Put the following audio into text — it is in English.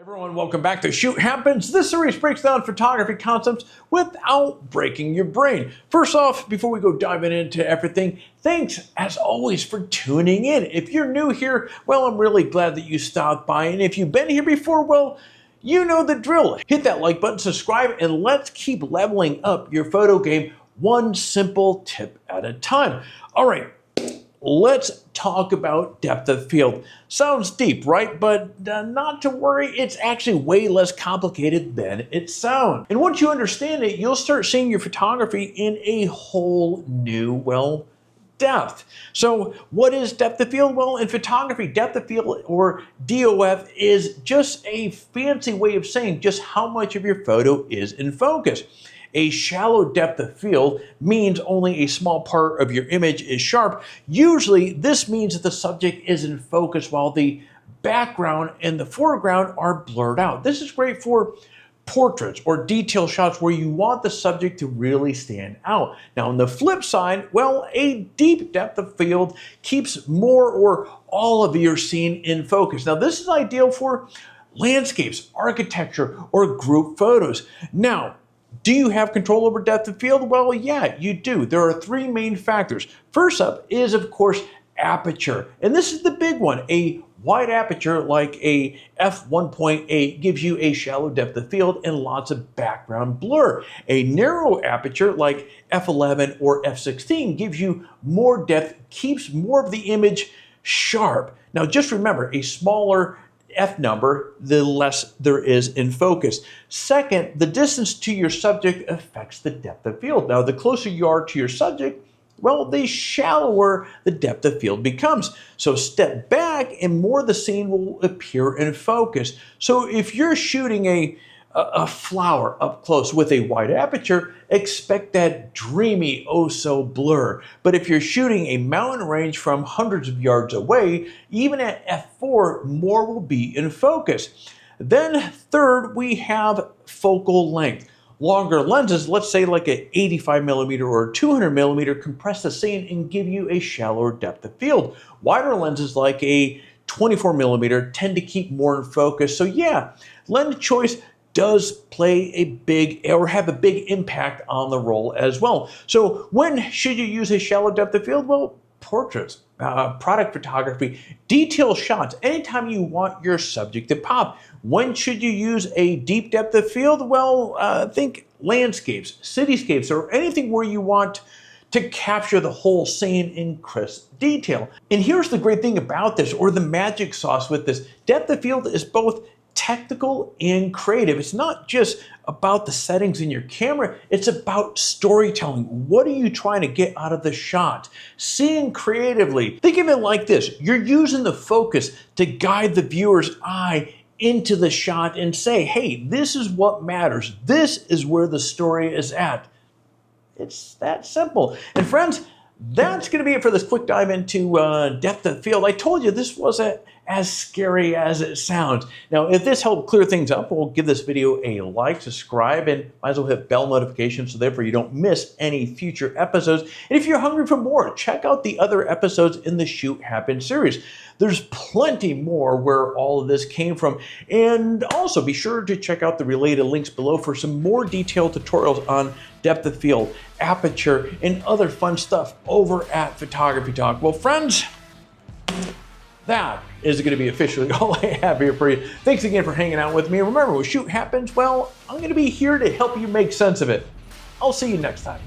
Everyone, welcome back to Shoot Happens. This series breaks down photography concepts without breaking your brain. First off, before we go diving into everything, thanks as always for tuning in. If you're new here, well, I'm really glad that you stopped by. And if you've been here before, well, you know the drill. Hit that like button, subscribe, and let's keep leveling up your photo game one simple tip at a time. All right. Let's talk about depth of field. Sounds deep, right? But not to worry, it's actually way less complicated than it sounds. And once you understand it, you'll start seeing your photography in a whole new, depth. So what is depth of field? Well, in photography, depth of field, or DOF, is just a fancy way of saying just how much of your photo is in focus. A shallow depth of field means only a small part of your image is sharp. Usually, this means that the subject is in focus while the background and the foreground are blurred out. This is great for portraits or detail shots where you want the subject to really stand out. Now, on the flip side, well, a deep depth of field keeps more or all of your scene in focus. Now, this is ideal for landscapes, architecture, or group photos. Now, do you have control over depth of field? Well, yeah, you do. There are three main factors. First up is, of course, aperture. And this is the big one. A wide aperture like a f1.8 gives you a shallow depth of field and lots of background blur. A narrow aperture like f11 or f16 gives you more depth, keeps more of the image sharp. Now, just remember, a smaller F number, the less there is in focus. Second, the distance to your subject affects the depth of field. Now, the closer you are to your subject, well, the shallower the depth of field becomes. So step back and more of the scene will appear in focus. So if you're shooting a flower up close with a wide aperture, expect that dreamy oh-so blur. But if you're shooting a mountain range from hundreds of yards away, even at f4, more will be in focus. Then third, we have focal length. Longer lenses, let's say like an 85mm or 200mm, compress the scene and give you a shallower depth of field. Wider lenses like a 24mm tend to keep more in focus. So yeah, lens choice does play a big or have a big impact on the role as well. So when should you use a shallow depth of field? Well, portraits, product photography, detail shots, anytime you want your subject to pop. When should you use a deep depth of field? Well, think landscapes, cityscapes, or anything where you want to capture the whole scene in crisp detail. And here's the great thing about this, or the magic sauce with this. Depth of field is both technical and creative. It's not just about the settings in your camera, it's about storytelling. What are you trying to get out of the shot? Seeing creatively. Think of it like this. You're using the focus to guide the viewer's eye into the shot and say, hey, this is what matters. This is where the story is at. It's that simple. And friends, that's going to be it for this quick dive into depth of field. I told you this wasn't as scary as it sounds. Now, if this helped clear things up, we'll give this video a like, subscribe, and might as well hit bell notifications so therefore you don't miss any future episodes. And if you're hungry for more, check out the other episodes in the Shoot Happens series. There's plenty more where all of this came from. And also be sure to check out the related links below for some more detailed tutorials on depth of field, aperture, and other fun stuff over at Photography Talk. Well, friends, that is going to be officially all I have here for you. Thanks again for hanging out with me. Remember, when Shoot Happens, well, I'm going to be here to help you make sense of it. I'll see you next time.